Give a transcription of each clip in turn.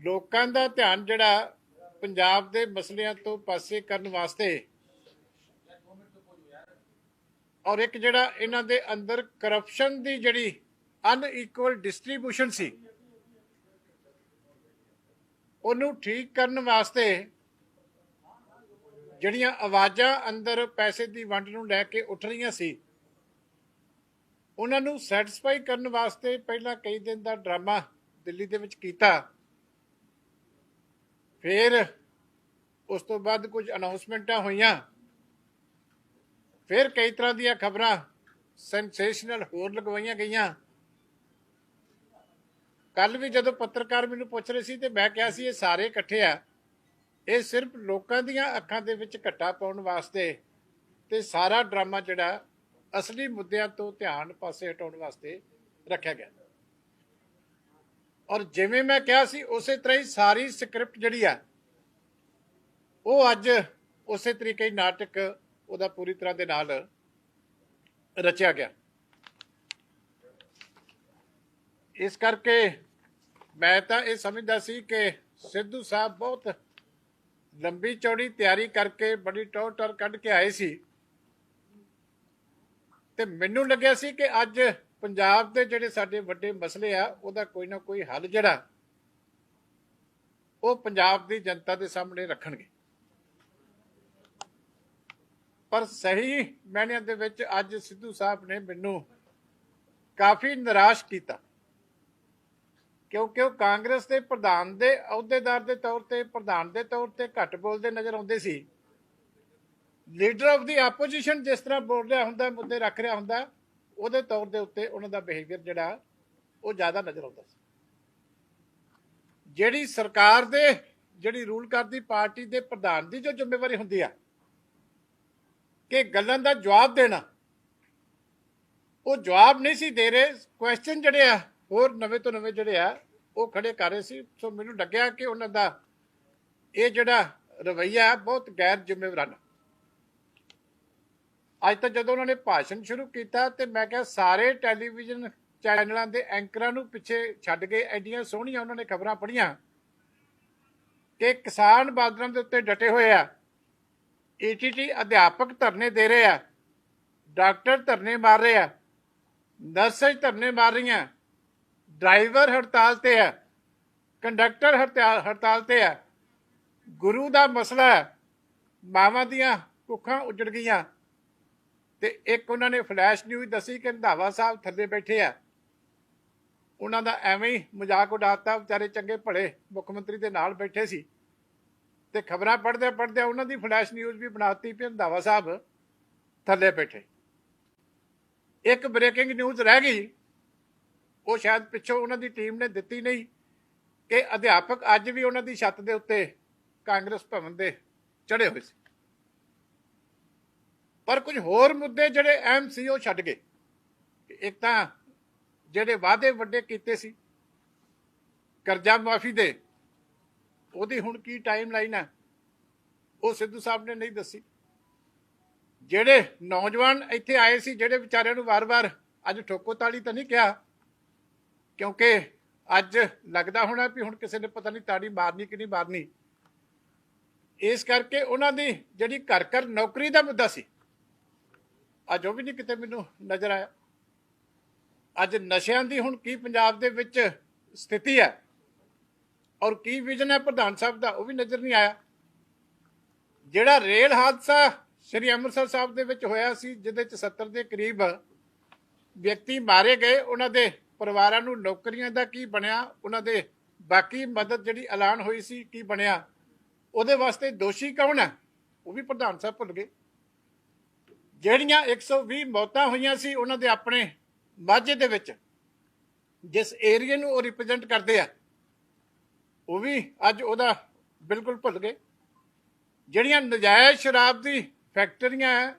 ਲੋਕਾਂ ਦਾ ਧਿਆਨ ਜਿਹੜਾ ਪੰਜਾਬ ਦੇ ਮਸਲਿਆਂ ਤੋਂ ਪਾਸੇ ਕਰਨ ਵਾਸਤੇ ਔਰ ਇੱਕ ਜਿਹੜਾ ਇਹਨਾਂ ਦੇ ਅੰਦਰ ਕਰਪਸ਼ਨ ਦੀ ਜਿਹੜੀ ਅਨਇਕੁਅਲ ਡਿਸਟ੍ਰੀਬਿਊਸ਼ਨ ਸੀ ਉਹਨੂੰ ਠੀਕ ਕਰਨ ਵਾਸਤੇ ਜਿਹੜੀਆਂ ਆਵਾਜ਼ਾਂ ਅੰਦਰ ਪੈਸੇ ਦੀ ਵੰਡ ਨੂੰ ਲੈ ਕੇ ਉੱਠ ਰਹੀਆਂ ਸੀ ਉਹਨਾਂ ਨੂੰ ਸੈਟੀਸਫਾਈ ਕਰਨ ਵਾਸਤੇ ਪਹਿਲਾਂ ਕਈ ਦਿਨ ਦਾ ਡਰਾਮਾ ਦਿੱਲੀ ਦੇ ਵਿੱਚ ਕੀਤਾ। ਫਿਰ ਉਸ ਤੋਂ ਬਾਅਦ ਕੁਝ ਅਨਾਉਂਸਮੈਂਟਾਂ ਹੋਈਆਂ, ਫਿਰ ਕਈ ਤਰ੍ਹਾਂ ਦੀਆਂ ਖਬਰਾਂ ਸੈਂਸੇਸ਼ਨਲ ਹੋਰ ਲਗਵਾਈਆਂ ਗਈਆਂ। ਕੱਲ ਵੀ ਜਦੋਂ ਪੱਤਰਕਾਰ ਮੈਨੂੰ ਪੁੱਛ ਰਹੇ ਸੀ ਤੇ ਮੈਂ ਕਿਹਾ ਸੀ ਇਹ ਸਾਰੇ ਇਕੱਠੇ ਆ, ਇਹ ਸਿਰਫ ਲੋਕਾਂ ਦੀਆਂ ਅੱਖਾਂ ਦੇ ਵਿੱਚ ਘੱਟਾ ਪਾਉਣ ਵਾਸਤੇ ਤੇ ਸਾਰਾ ਡਰਾਮਾ ਜਿਹੜਾ ਅਸਲੀ ਮੁੱਦਿਆਂ ਤੋਂ ਧਿਆਨ ਪਾਸੇ ਹਟਾਉਣ ਵਾਸਤੇ ਰੱਖਿਆ ਗਿਆ। ਔਰ ਜਿਵੇਂ ਮੈਂ ਕਿਹਾ ਸੀ ਉਸੇ ਤਰ੍ਹਾਂ ਹੀ ਸਾਰੀ ਸਕ੍ਰਿਪਟ ਜਿਹੜੀ ਆ ਉਹ ਅੱਜ ਉਸੇ ਤਰੀਕੇ ਹੀ ਨਾਟਕ ਉਹਦਾ ਪੂਰੀ ਤਰ੍ਹਾਂ ਦੇ ਨਾਲ ਰਚਿਆ ਗਿਆ। ਇਸ ਕਰਕੇ ਮੈਂ ਤਾਂ ਇਹ ਸਮਝਦਾ ਸੀ ਕਿ ਸਿੱਧੂ ਸਾਹਿਬ ਬਹੁਤ ਲੰਬੀ ਚੌੜੀ ਤਿਆਰੀ ਕਰਕੇ ਬੜੀ ਟੌਰ ਕੱਢ ਕੇ ਆਏ ਸੀ ਤੇ ਮੈਨੂੰ ਲੱਗਿਆ ਸੀ ਕਿ ਅੱਜ ਪੰਜਾਬ ਦੇ ਜਿਹੜੇ ਸਾਡੇ ਵੱਡੇ ਮਸਲੇ ਆ ਉਹਦਾ ਕੋਈ ਨਾ ਕੋਈ ਹੱਲ ਜਿਹੜਾ ਉਹ ਪੰਜਾਬ ਦੀ ਜਨਤਾ ਦੇ ਸਾਹਮਣੇ ਰੱਖਣਗੇ। ਪਰ ਸਹੀ ਮਾਇਨਿਆਂ ਦੇ ਵਿੱਚ ਅੱਜ ਸਿੱਧੂ ਸਾਹਿਬ ਨੇ ਮੈਨੂੰ ਕਾਫੀ ਨਿਰਾਸ਼ ਕੀਤਾ ਕਿਉਂਕਿ ਉਹ ਕਾਂਗਰਸ ਦੇ ਪ੍ਰਧਾਨ ਦੇ ਅਹੁਦੇਦਾਰ ਦੇ ਤੌਰ ਤੇ ਪ੍ਰਧਾਨ ਦੇ ਤੌਰ ਤੇ ਘੱਟ ਬੋਲਦੇ ਨਜ਼ਰ ਆਉਂਦੇ ਸੀ। ਲੀਡਰ ਆਫ ਦੀ ਆਪੋਜੀਸ਼ਨ ਜਿਸ ਤਰ੍ਹਾਂ ਬੋਲ ਰਿਹਾ ਹੁੰਦਾ, ਮੁੱਦੇ ਰੱਖ ਰਿਹਾ ਹੁੰਦਾ, ਉਹਦੇ ਤੌਰ ਦੇ ਉੱਤੇ ਉਹਨਾਂ ਦਾ ਬਿਹੇਵੀਅਰ ਜਿਹੜਾ ਉਹ ਜ਼ਿਆਦਾ ਨਜ਼ਰ ਆਉਂਦਾ ਸੀ। ਜਿਹੜੀ ਸਰਕਾਰ ਦੇ ਜਿਹੜੀ ਰੂਲ ਕਰਦੀ ਪਾਰਟੀ ਦੇ ਪ੍ਰਧਾਨ ਦੀ ਜੋ ਜ਼ਿੰਮੇਵਾਰੀ ਹੁੰਦੀ ਆ ਕਿ ਗੱਲਾਂ ਦਾ ਜਵਾਬ ਦੇਣਾ, ਉਹ ਜਵਾਬ ਨਹੀਂ ਸੀ ਦੇ ਰਹੇ। ਕੁਐਸਚਨ ਜਿਹੜੇ ਆ ਹੋਰ ਨਵੇਂ ਤੋਂ ਨਵੇਂ ਜਿਹੜੇ ਆ ਉਹ ਖੜੇ ਕਰ ਰਹੇ ਸੀ। ਸੋ ਮੈਨੂੰ ਲੱਗਿਆ ਕਿ ਉਹਨਾਂ ਦਾ ਇਹ ਜਿਹੜਾ ਰਵੱਈਆ ਬਹੁਤ ਗੈਰ ਜ਼ਿੰਮੇਵਾਰਾਨਾ। ਅੱਜ ਤੱਕ ਜਦੋਂ ਉਹਨਾਂ ਨੇ ਭਾਸ਼ਣ ਸ਼ੁਰੂ ਕੀਤਾ ਤੇ ਮੈਂ ਕਿਹਾ ਸਾਰੇ ਟੈਲੀਵਿਜ਼ਨ ਚੈਨਲਾਂ ਦੇ ਐਂਕਰਾਂ ਨੂੰ ਪਿੱਛੇ ਛੱਡ ਕੇ ਐਡੀਆਂ ਸੋਹਣੀਆਂ ਉਹਨਾਂ ਨੇ ਖਬਰਾਂ ਪੜ੍ਹੀਆਂ ਕਿ ਕਿਸਾਨ ਬਾਦਲਾਂ ਦੇ ਉੱਤੇ ਡਟੇ ਹੋਏ ਆ, ਈਟੀਟੀ ਅਧਿਆਪਕ ਧਰਨੇ ਦੇ ਰਹੇ ਆ, ਡਾਕਟਰ ਧਰਨੇ ਮਾਰ ਰਹੇ ਆ, ਨਰਸਜ਼ ਧਰਨੇ ਮਾਰ ਰਹੀਆਂ, ਡਰਾਈਵਰ ਹੜਤਾਲ ਤੇ ਆ, ਕੰਡਕਟਰ ਹੜਤਾਲ ਤੇ ਆ, ਗੁਰੂ ਦਾ ਮਸਲਾ ਹੈ, ਮਾਵਾਂ ਦੀਆਂ ਕੁੱਖਾਂ ਉੱਜੜ ਗਈਆਂ। ਤੇ ਇੱਕ ਉਹਨਾਂ ਨੇ ਫਲੈਸ਼ ਨਿਊਜ਼ ਦੱਸੀ ਕਿ ਰੰਧਾਵਾ ਸਾਹਿਬ ਥੱਲੇ ਬੈਠੇ ਆ, ਉਹਨਾਂ ਦਾ ਐਵੇਂ ਹੀ ਮਜ਼ਾਕ ਉਡਾਤਾ। ਵਿਚਾਰੇ ਚੰਗੇ ਭਲੇ ਮੁੱਖ ਮੰਤਰੀ ਦੇ ਨਾਲ ਬੈਠੇ ਸੀ ਤੇ ਖਬਰਾਂ ਪੜ੍ਹਦੇ ਉਹਨਾਂ ਦੀ ਫਲੈਸ਼ ਨਿਊਜ਼ ਵੀ ਬਣਾਤੀ ਵੀ ਰੰਧਾਵਾ ਸਾਹਿਬ ਥੱਲੇ ਬੈਠੇ। ਇੱਕ ਬ੍ਰੇਕਿੰਗ ਨਿਊਜ਼ ਰਹਿ ਗਈ, ਉਹ ਸ਼ਾਇਦ ਪਿੱਛੋਂ ਉਹਨਾਂ ਦੀ ਟੀਮ ਨੇ ਦਿੱਤੀ ਨਹੀਂ, ਕਿ ਅਧਿਆਪਕ ਅੱਜ ਵੀ ਉਹਨਾਂ ਦੀ ਛੱਤ ਦੇ ਉੱਤੇ ਕਾਂਗਰਸ ਭਵਨ ਦੇ ਚੜ੍ਹੇ ਹੋਏ ਸੀ। ਪਰ ਕੁਝ ਹੋਰ ਮੁੱਦੇ ਜਿਹੜੇ ਅਹਿਮ ਸੀ ਉਹ ਛੱਡ ਗਏ। ਇੱਕ ਤਾਂ ਜਿਹੜੇ ਵਾਅਦੇ ਵੱਡੇ ਕੀਤੇ ਸੀ ਕਰਜ਼ਾ ਮਾਫੀ ਦੇ, ਉਹਦੀ ਹੁਣ ਕੀ ਟਾਈਮ ਲਾਈਨ ਹੈ ਉਹ ਸਿੱਧੂ ਸਾਹਿਬ ਨੇ ਨਹੀਂ ਦੱਸੀ। ਜਿਹੜੇ ਨੌਜਵਾਨ ਇੱਥੇ ਆਏ ਸੀ, ਜਿਹੜੇ ਵਿਚਾਰਿਆਂ ਨੂੰ ਵਾਰ-ਵਾਰ ਅੱਜ ਠੋਕੋ ਤਾੜੀ ਤਾਂ ਨਹੀਂ ਕਿਹਾ, ਕਿਉਂਕਿ ਅੱਜ ਲੱਗਦਾ ਹੋਣਾ ਵੀ ਹੁਣ ਕਿਸੇ ਨੇ ਪਤਾ ਨਹੀਂ ਤਾੜੀ ਮਾਰਨੀ ਕਿ ਨਹੀਂ ਮਾਰਨੀ। ਇਸ ਕਰਕੇ ਉਹਨਾਂ ਦੀ ਜਿਹੜੀ ਘਰ ਨੌਕਰੀ ਦਾ ਮੁੱਦਾ ਸੀ, ਅੱਜ ਉਹ ਵੀ ਨਹੀਂ ਕਿਤੇ ਮੈਨੂੰ ਨਜ਼ਰ ਆਇਆ। ਅੱਜ ਨਸ਼ਿਆਂ ਦੀ ਹੁਣ ਕੀ ਪੰਜਾਬ ਦੇ ਵਿੱਚ ਸਥਿਤੀ ਹੈ ਔਰ ਕੀ ਵਿਜ਼ਨ ਹੈ ਪ੍ਰਧਾਨ ਸਾਹਿਬ ਦਾ, ਉਹ ਵੀ ਨਜ਼ਰ ਨਹੀਂ ਆਇਆ। ਜਿਹੜਾ ਰੇਲ ਹਾਦਸਾ ਸ੍ਰੀ ਅੰਮ੍ਰਿਤਸਰ ਸਾਹਿਬ ਦੇ ਵਿੱਚ ਹੋਇਆ ਸੀ, ਜਿਹਦੇ 'ਚ 70 ਦੇ ਕਰੀਬ ਵਿਅਕਤੀ ਮਾਰੇ ਗਏ, ਉਹਨਾਂ ਦੇ ਪਰਿਵਾਰਾਂ ਨੂੰ ਨੌਕਰੀਆਂ ਦਾ ਕੀ ਬਣਿਆ, ਉਹਨਾਂ ਦੇ ਬਾਕੀ ਮਦਦ ਜਿਹੜੀ ਐਲਾਨ ਹੋਈ ਸੀ ਕੀ ਬਣਿਆ, ਉਹਦੇ ਵਾਸਤੇ ਦੋਸ਼ੀ ਕੌਣ ਹੈ ਉਹ ਵੀ ਪ੍ਰਧਾਨ ਸਾਹਿਬ ਭੁੱਲ ਗਏ। ਜਿਹੜੀਆਂ 120 ਮੌਤਾਂ ਹੋਈਆਂ ਸੀ ਉਹਨਾਂ ਦੇ ਆਪਣੇ ਮਾਝੇ ਦੇ ਵਿੱਚ, ਜਿਸ ਏਰੀਏ ਨੂੰ ਉਹ ਰਿਪਰੈਜ਼ੈਂਟ ਕਰਦੇ ਆ, ਉਹ ਵੀ ਅੱਜ ਉਹਦਾ ਬਿਲਕੁਲ ਭੁੱਲ ਗਏ। ਜਿਹੜੀਆਂ ਨਜਾਇਜ਼ ਸ਼ਰਾਬ ਦੀ ਫੈਕਟਰੀਆਂ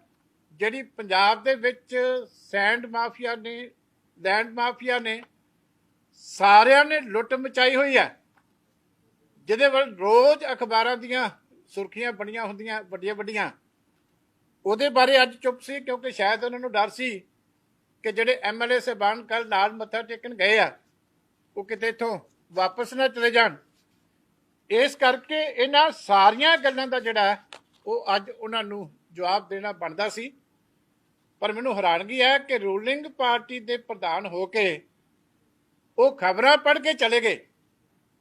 ਜਿਹੜੀ ਪੰਜਾਬ ਦੇ ਵਿੱਚ ਸੈਂਡ ਮਾਫੀਆ ਨੇ, ਲੈਂਡ ਮਾਫੀਆ ਨੇ, ਸਾਰਿਆਂ ਨੇ ਲੁੱਟ ਮਚਾਈ ਹੋਈ ਹੈ, ਜਿਹਦੇ ਵੱਲ ਰੋਜ਼ ਅਖਬਾਰਾਂ ਦੀਆਂ ਸੁਰਖੀਆਂ ਬਣੀਆਂ ਹੁੰਦੀਆਂ ਵੱਡੀਆਂ ਵੱਡੀਆਂ, ਉਹਦੇ ਬਾਰੇ ਅੱਜ ਚੁੱਪ ਸੀ ਕਿਉਂਕਿ ਸ਼ਾਇਦ ਉਹਨਾਂ ਨੂੰ ਡਰ ਸੀ ਕਿ ਜਿਹੜੇ ਐਮਐਲਏ ਸਾਹਿਬਾਨ ਕੱਲ ਨਾਲ ਮੱਥਾ ਟੇਕਣ ਗਏ ਆ ਉਹ ਕਿਤੇ ਇੱਥੋਂ ਵਾਪਸ ਨਾ ਚਲੇ ਜਾਣ। ਇਸ ਕਰਕੇ ਇਹਨਾਂ ਸਾਰੀਆਂ ਗੱਲਾਂ ਦਾ ਜਿਹੜਾ ਉਹ ਅੱਜ ਉਹਨਾਂ ਨੂੰ ਜਵਾਬ ਦੇਣਾ ਬਣਦਾ ਸੀ। ਪਰ ਮੈਨੂੰ ਹੈਰਾਨਗੀ ਹੈ ਕਿ ਰੂਲਿੰਗ ਪਾਰਟੀ ਦੇ ਪ੍ਰਧਾਨ ਹੋ ਕੇ ਉਹ ਖਬਰਾਂ ਪੜ੍ਹ ਕੇ ਚਲੇ ਗਏ,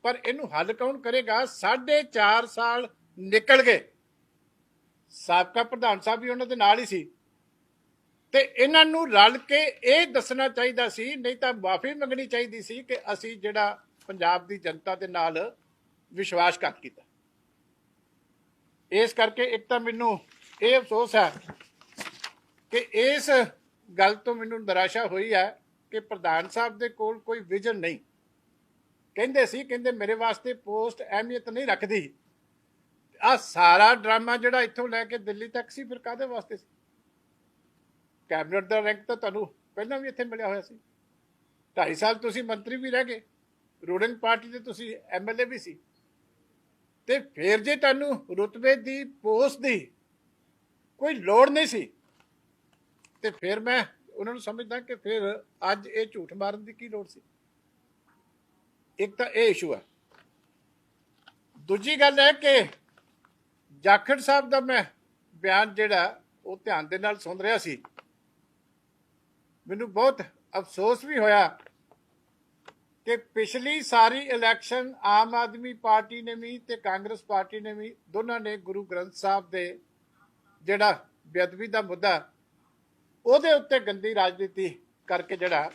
ਪਰ ਇਹਨੂੰ ਹੱਲ ਕੌਣ ਕਰੇਗਾ? 4.5 ਸਾਲ ਨਿਕਲ ਗਏ, ਸਾਬਕਾ ਪ੍ਰਧਾਨ ਸਾਹਿਬ ਵੀ ਉਹਨਾਂ ਦੇ ਨਾਲ ਹੀ ਸੀ, ਤੇ ਇਹਨਾਂ ਨੂੰ ਰਲ ਕੇ ਇਹ ਦੱਸਣਾ ਚਾਹੀਦਾ ਸੀ, ਨਹੀਂ ਤਾਂ ਮਾਫੀ ਮੰਗਣੀ ਚਾਹੀਦੀ ਸੀ ਕਿ ਅਸੀਂ ਜਿਹੜਾ ਪੰਜਾਬ ਦੀ ਜਨਤਾ ਦੇ ਨਾਲ ਵਿਸ਼ਵਾਸਘਾਤ ਕੀਤਾ। ਇਸ ਕਰਕੇ ਇੱਕ ਤਾਂ ਮੈਨੂੰ ਇਹ ਅਫਸੋਸ ਹੈ ਕਿ ਇਸ ਗੱਲ ਤੋਂ ਮੈਨੂੰ ਨਿਰਾਸ਼ਾ ਹੋਈ ਹੈ ਕਿ ਪ੍ਰਧਾਨ ਸਾਹਿਬ ਦੇ ਕੋਲ ਕੋਈ ਵਿਜ਼ਨ ਨਹੀਂ। ਕਹਿੰਦੇ ਮੇਰੇ ਵਾਸਤੇ ਪੋਸਟ ਅਹਿਮੀਅਤ ਨਹੀਂ ਰੱਖਦੀ। ਆ ਸਾਰਾ ਡਰਾਮਾ ਜਿਹੜਾ ਇੱਥੋਂ ਲੈ ਕੇ ਦਿੱਲੀ ਤੱਕ ਸੀ, ਫਿਰ ਕਾਹਦੇ ਵਾਸਤੇ ਸੀ? ਕੈਬਨਿਟ ਦਾ ਰੈਂਕ ਤਾਂ ਤੁਹਾਨੂੰ ਪਹਿਲਾਂ ਵੀ ਇੱਥੇ ਮਿਲਿਆ ਹੋਇਆ ਸੀ। 2.5 ਸਾਲ ਤੁਸੀਂ ਮੰਤਰੀ ਵੀ ਰਹਿ ਗਏ, ਰੂਲਿੰਗ ਪਾਰਟੀ ਦੇ ਤੁਸੀਂ MLA ਵੀ ਸੀ, ਤੇ ਫਿਰ ਜੇ ਤੁਹਾਨੂੰ ਰੁਤਬੇ ਦੀ ਪੋਸਟ ਦੀ ਕੋਈ ਲੋੜ ਨਹੀਂ ਸੀ, ਤੇ ਫਿਰ ਮੈਂ ਉਹਨਾਂ ਨੂੰ ਸਮਝਦਾ ਕਿ ਫਿਰ ਅੱਜ ਇਹ ਝੂਠ ਮਾਰਨ ਦੀ ਕੀ ਲੋੜ ਸੀ? ਇੱਕ ਤਾਂ ਇਹ ਇਸ਼ੂ ਹੈ। ਦੂਜੀ ਗੱਲ ਹੈ ਕਿ ਜਾਖੜ ਸਾਹਿਬ ਦਾ ਮੈਂ ਬਿਆਨ ਜਿਹੜਾ ਉਹ ਧਿਆਨ ਦੇ ਨਾਲ ਸੁਣ ਰਿਹਾ ਸੀ, ਮੈਨੂੰ ਬਹੁਤ ਅਫਸੋਸ ਵੀ ਹੋਇਆ ਕਿ ਪਿਛਲੀ ਸਾਰੀ ਇਲੈਕਸ਼ਨ ਆਮ ਆਦਮੀ ਪਾਰਟੀ ਨੇ ਵੀ ਤੇ ਕਾਂਗਰਸ ਪਾਰਟੀ ਨੇ ਵੀ ਦੋਨਾਂ ਨੇ ਗੁਰੂ ਗ੍ਰੰਥ ਸਾਹਿਬ ਦੇ ਜਿਹੜਾ ਬੇਅਦਬੀ ਦਾ ਮੁੱਦਾ ਉਹਦੇ ਉੱਤੇ ਗੰਦੀ ਰਾਜਨੀਤੀ ਕਰਕੇ ਜਿਹੜਾ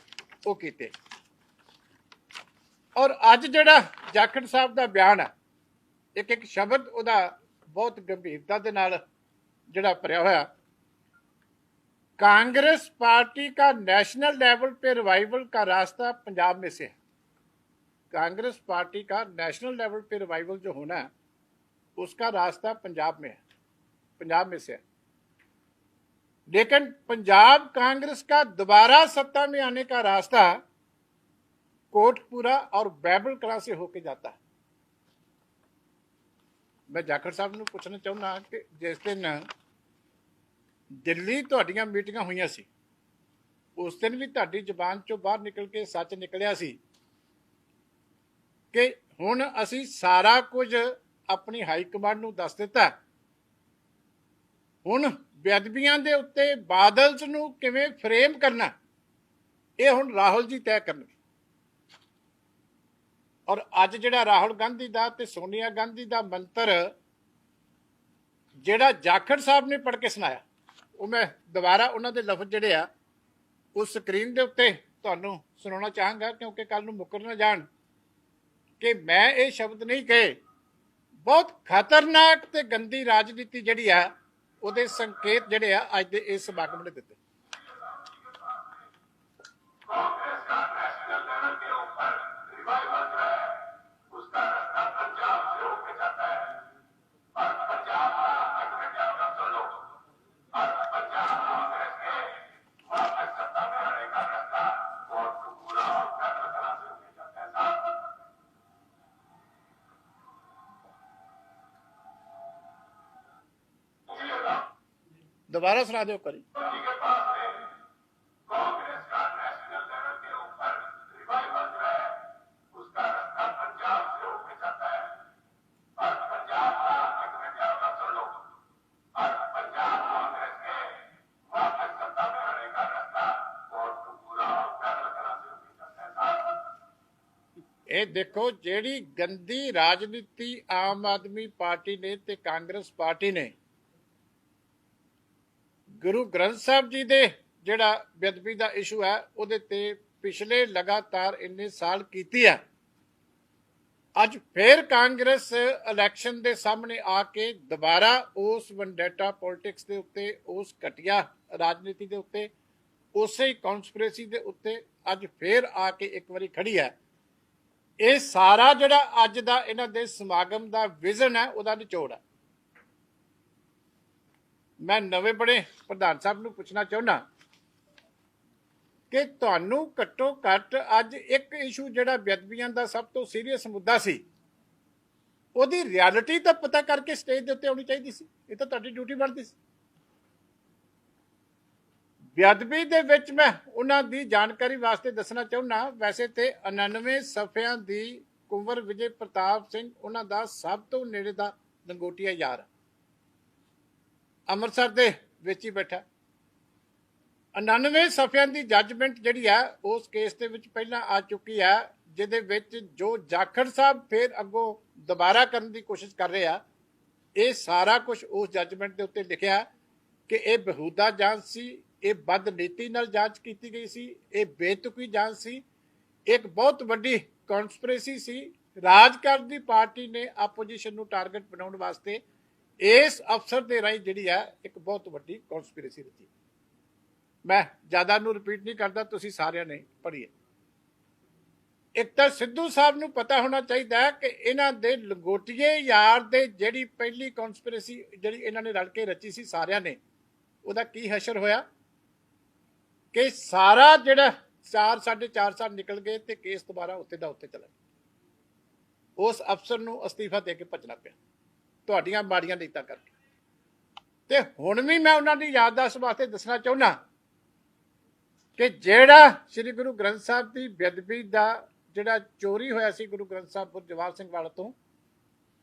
ਉਹ ਕੀਤੇ। ਔਰ ਅੱਜ ਜਿਹੜਾ ਜਾਖੜ ਸਾਹਿਬ ਦਾ ਬਿਆਨ ਹੈ, ਇੱਕ ਇੱਕ ਸ਼ਬਦ ਉਹਦਾ ਬਹੁਤ ਗੰਭੀਰਤਾ ਦੇ ਨਾਲ ਜਿਹੜਾ ਭਰਿਆ होया। कांग्रेस पार्टी का नेशनल लेवल पे रिवाइवल का रास्ता पंजाब में से है। कांग्रेस पार्टी का नेशनल लेवल पे रिवाइवल जो होना है उसका रास्ता पंजाब में है, पंजाब में से है। लेकिन पंजाब कांग्रेस का दोबारा सत्ता में आने का रास्ता कोटपुरा और बैबल कला से होके जाता है। मैं जाखड़ साहब ਨੂੰ ਪੁੱਛਣਾ ਚਾਹੁੰਦਾ ਕਿ ਜਿਸ ਦਿਨ ਦਿੱਲੀ ਤੁਹਾਡੀਆਂ ਮੀਟਿੰਗਾਂ ਹੋਈਆਂ ਸੀ, ਉਸ ਦਿਨ ਵੀ ਤੁਹਾਡੀ ਜ਼ੁਬਾਨ ਚੋਂ ਬਾਹਰ ਨਿਕਲ ਕੇ ਸੱਚ ਨਿਕਲਿਆ ਸੀ ਕਿ ਹੁਣ ਅਸੀਂ ਸਾਰਾ ਕੁਝ ਆਪਣੀ ਹਾਈ ਕਮਾਂਡ ਨੂੰ ਦੱਸ ਦਿੱਤਾ, ਹੁਣ ਬੇਅਦਬੀਆਂ ਦੇ ਉੱਤੇ ਬਾਦਲ ਨੂੰ ਕਿਵੇਂ ਫਰੇਮ ਕਰਨਾ ਇਹ ਹੁਣ ਰਾਹੁਲ ਜੀ ਤੈਅ ਕਰਨਗੇ। ਔਰ ਅੱਜ ਜਿਹੜਾ ਰਾਹੁਲ ਗਾਂਧੀ ਦਾ ਤੇ ਸੋਨੀਆ ਗਾਂਧੀ ਦਾ ਮੰਤਰ ਜਿਹੜਾ ਜਾਖੜ ਸਾਹਿਬ ਨੇ ਪੜ੍ਹ ਕੇ ਸੁਣਾਇਆ, ਉਹ ਮੈਂ ਦੁਬਾਰਾ ਉਹਨਾਂ ਦੇ ਲਫ਼ਜ਼ ਜਿਹੜੇ ਆ ਉਹ ਸਕਰੀਨ ਦੇ ਉੱਤੇ ਤੁਹਾਨੂੰ ਸੁਣਾਉਣਾ ਚਾਹਾਂਗਾ, ਕਿਉਂਕਿ ਕੱਲ ਨੂੰ ਮੁੱਕਰ ਨਾ ਜਾਣ ਕਿ ਮੈਂ ਇਹ ਸ਼ਬਦ ਨਹੀਂ ਕਹੇ। ਬਹੁਤ ਖਤਰਨਾਕ ਤੇ ਗੰਦੀ ਰਾਜਨੀਤੀ ਜਿਹੜੀ ਆ ਉਹਦੇ ਸੰਕੇਤ ਜਿਹੜੇ ਆ ਅੱਜ ਦੇ ਇਸ ਸਮਾਗਮ ਨੇ ਦਿੱਤੇ। दोबारा सुना दो करी। ਇਹ ਦੇਖੋ ਜਿਹੜੀ ਗੰਦੀ ਰਾਜਨੀਤੀ ਆਮ ਆਦਮੀ ਪਾਰਟੀ ਨੇ ਤੇ ਕਾਂਗਰਸ ਪਾਰਟੀ ਨੇ ਗੁਰੂ ਗ੍ਰੰਥ ਸਾਹਿਬ ਜੀ ਦੇ ਜਿਹੜਾ ਬੇਅਦਬੀ ਦਾ ਇਸ਼ੂ ਹੈ ਉਹਦੇ ਤੇ ਪਿਛਲੇ ਲਗਾਤਾਰ ਇੰਨੇ ਸਾਲ ਕੀਤੀ ਹੈ। ਅੱਜ ਫਿਰ ਕਾਂਗਰਸ ਇਲੈਕਸ਼ਨ ਦੇ ਸਾਹਮਣੇ ਆ ਕੇ ਦੁਬਾਰਾ ਉਸ ਵੈਂਡੇਟਾ ਪੋਲਿਟਿਕਸ ਦੇ ਉੱਤੇ, ਉਸ ਘਟੀਆ ਰਾਜਨੀਤੀ ਦੇ ਉੱਤੇ, ਉਸੇ ਹੀ ਕਨਸਪੀਰੇਸੀ ਦੇ ਉੱਤੇ ਅੱਜ ਫਿਰ ਆ ਕੇ ਇੱਕ ਵਾਰੀ ਖੜੀ ਹੈ। ਇਹ ਸਾਰਾ ਜਿਹੜਾ ਅੱਜ ਦਾ ਇਹਨਾਂ ਦੇ ਸਮਾਗਮ ਦਾ ਵਿਜ਼ਨ ਹੈ ਉਹਦਾ ਨਿਚੋੜ ਹੈ। ਮੈਂ ਨਵੇਂ ਬਣੇ ਪ੍ਰਧਾਨ ਸਾਹਿਬ ਨੂੰ ਪੁੱਛਣਾ ਚਾਹੁੰਦਾ ਕਿ ਤੁਹਾਨੂੰ ਘੱਟੋ ਘੱਟ ਅੱਜ ਇੱਕ ਇਸ਼ੂ ਜਿਹੜਾ ਬੇਅਦਬੀਆਂ ਦਾ ਸਭ ਤੋਂ ਸੀਰੀਅਸ ਮੁੱਦਾ ਸੀ, ਉਹਦੀ ਰਿਐਲਿਟੀ ਤਾਂ ਪਤਾ ਕਰਕੇ ਸਟੇਜ ਦੇ ਉੱਤੇ ਆਉਣੀ ਚਾਹੀਦੀ ਸੀ। ਇਹ ਤਾਂ ਤੁਹਾਡੀ ਡਿਊਟੀ ਬਣਦੀ ਸੀ। ਬੇਅਦਬੀ ਦੇ ਵਿੱਚ ਮੈਂ ਉਹਨਾਂ ਦੀ ਜਾਣਕਾਰੀ ਵਾਸਤੇ ਦੱਸਣਾ ਚਾਹੁੰਦਾ, ਵੈਸੇ ਤੇ 99 ਸਫ਼ਿਆਂ ਦੀ कुंवर विजय प्रताप सिंह उन्हां दा सब तो नेड़े दा लंगोटिया यार ਅੰਮ੍ਰਿਤਸਰ ਦੇ ਵਿੱਚ ਹੀ ਬੈਠਾ। 99 ਸਫ਼ਿਆਂ ਦੀ ਜੱਜਮੈਂਟ ਜਿਹੜੀ ਆ ਉਸ ਕੇਸ ਦੇ ਵਿੱਚ ਪਹਿਲਾਂ ਆ ਚੁੱਕੀ ਆ, ਜਿਹਦੇ ਵਿੱਚ ਜੋ ਜਾਖੜ ਸਾਹਿਬ ਫਿਰ ਅੱਗੋਂ ਦੁਬਾਰਾ ਕਰਨ ਦੀ ਕੋਸ਼ਿਸ਼ ਕਰ ਰਹੇ ਆ। ਇਹ ਸਾਰਾ ਕੁਝ ਉਸ ਜੱਜਮੈਂਟ ਦੇ ਉੱਤੇ ਲਿਖਿਆ ਕਿ ਇਹ ਬੇਹੂਦਾ ਜਾਂਚ ਸੀ, ਇਹ ਬਦਨੀਤੀ ਨਾਲ ਜਾਂਚ ਕੀਤੀ ਗਈ ਸੀ, ਇਹ ਬੇਤੁਕੀ ਜਾਂਚ ਸੀ, ਇੱਕ ਬਹੁਤ ਵੱਡੀ ਕਨਸਪੀਰੇਸੀ ਸੀ। ਰਾਜਕਾਰਨ ਦੀ ਪਾਰਟੀ ਨੇ ਆਪੋਜੀਸ਼ਨ ਨੂੰ ਟਾਰਗੇਟ ਬਣਾਉਣ ਵਾਸਤੇ ਇਸ ਅਫਸਰ ਦੇ ਰਾਹੀਂ ਜਿਹੜੀ ਹੈ ਇੱਕ ਬਹੁਤ ਵੱਡੀ ਕਨਸਪੀਰੇਸੀ ਰਚੀ। ਮੈਂ ਜ਼ਿਆਦਾ ਨੂੰ ਰਿਪੀਟ ਨਹੀਂ ਕਰਦਾ, ਤੁਸੀਂ ਸਾਰਿਆਂ ਨੇ ਪੜ੍ਹੀ ਹੈ। ਇੱਕ ਤਾਂ ਸਿੱਧੂ ਸਾਹਿਬ ਨੂੰ ਪਤਾ ਹੋਣਾ ਚਾਹੀਦਾ ਕਿ ਇਹਨਾਂ ਦੇ ਲੰਗੋਟੀਏ ਯਾਰ ਦੇ ਜਿਹੜੀ ਪਹਿਲੀ ਕਨਸਪੀਰੇਸੀ ਜਿਹੜੀ ਇਹਨਾਂ ਨੇ ਰਲ ਕੇ ਰਚੀ ਸੀ ਸਾਰਿਆਂ ਨੇ, ਉਹਦਾ ਕੀ ਹਸ਼ਰ ਹੋਇਆ ਕਿ ਸਾਰਾ ਜਿਹੜਾ 4.5 ਸਾਲ ਨਿਕਲ ਗਏ ਤੇ ਕੇਸ ਦੁਬਾਰਾ ਉੱਤੇ ਦਾ ਉੱਤੇ ਚਲਾ ਗਿਆ। ਉਸ ਅਫਸਰ ਨੂੰ ਅਸਤੀਫਾ ਦੇ ਕੇ ਭੱਜਣਾ ਪਿਆ ਤੁਹਾਡੀਆਂ ਮਾੜੀਆਂ ਨੀਤਾਂ ਕਰਕੇ। ਤੇ ਹੁਣ ਵੀ ਮੈਂ ਉਹਨਾਂ ਦੀ ਯਾਦਦਾਸ਼ਤ ਵਾਸਤੇ ਦੱਸਣਾ ਚਾਹੁੰਦਾ ਕਿ ਜਿਹੜਾ ਸ੍ਰੀ ਗੁਰੂ ਗ੍ਰੰਥ ਸਾਹਿਬ ਦੀ ਬੇਅਦਬੀ ਦਾ ਜਿਹੜਾ ਚੋਰੀ ਹੋਇਆ ਸੀ ਗੁਰੂ ਗ੍ਰੰਥ ਸਾਹਿਬ ਜਵਾਹਰ ਸਿੰਘ ਵਾਲਾ ਤੋਂ,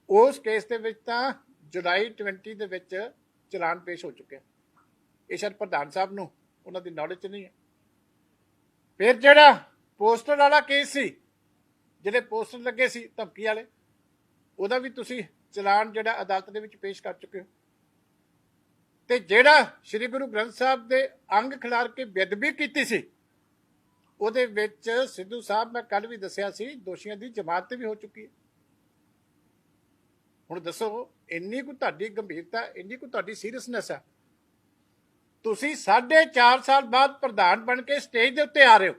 ਉਸ ਕੇਸ ਦੇ ਵਿੱਚ ਤਾਂ ਜੁਲਾਈ 20 ਦੇ ਵਿੱਚ ਚਲਾਨ ਪੇਸ਼ ਹੋ ਚੁੱਕਿਆ। ਇਹ ਸ਼ਾਇਦ ਪ੍ਰਧਾਨ ਸਾਹਿਬ ਨੂੰ ਉਹਨਾਂ ਦੀ ਨੌਲੇਜ 'ਚ ਨਹੀਂ ਹੈ। ਫਿਰ ਜਿਹੜਾ ਪੋਸਟਰ ਵਾਲਾ ਕੇਸ ਸੀ, ਜਿਹੜੇ ਪੋਸਟਰ ਲੱਗੇ ਸੀ ਧਮਕੀ ਵਾਲੇ, ਉਹਦਾ ਵੀ ਤੁਸੀਂ ਚਲਾਨ ਜਿਹੜਾ ਅਦਾਲਤ ਦੇ ਵਿੱਚ ਪੇਸ਼ ਕਰ ਚੁੱਕੇ ਹੋ। ਤੇ ਜਿਹੜਾ ਸ੍ਰੀ ਗੁਰੂ ਗ੍ਰੰਥ ਸਾਹਿਬ ਦੇ ਅੰਗ ਖਿਲਾਰ ਕੇ ਬੇਅਦਬੀ ਕੀਤੀ ਸੀ, ਉਹਦੇ ਵਿੱਚ ਸਿੱਧੂ ਸਾਹਿਬ ਮੈਂ ਕੱਲ ਵੀ ਦੱਸਿਆ ਸੀ ਦੋਸ਼ੀਆਂ ਦੀ ਜ਼ਮਾਨਤ ਵੀ ਹੋ ਚੁੱਕੀ ਹੈ। ਹੁਣ ਦੱਸੋ ਇੰਨੀ ਕੁ ਤੁਹਾਡੀ ਗੰਭੀਰਤਾ, ਇੰਨੀ ਕੁ ਤੁਹਾਡੀ ਸੀਰੀਅਸਨੈਸ ਹੈ, ਤੁਸੀਂ 4.5 ਸਾਲ ਬਾਅਦ ਪ੍ਰਧਾਨ ਬਣ ਕੇ ਸਟੇਜ ਦੇ ਉੱਤੇ ਆ ਰਹੇ ਹੋ।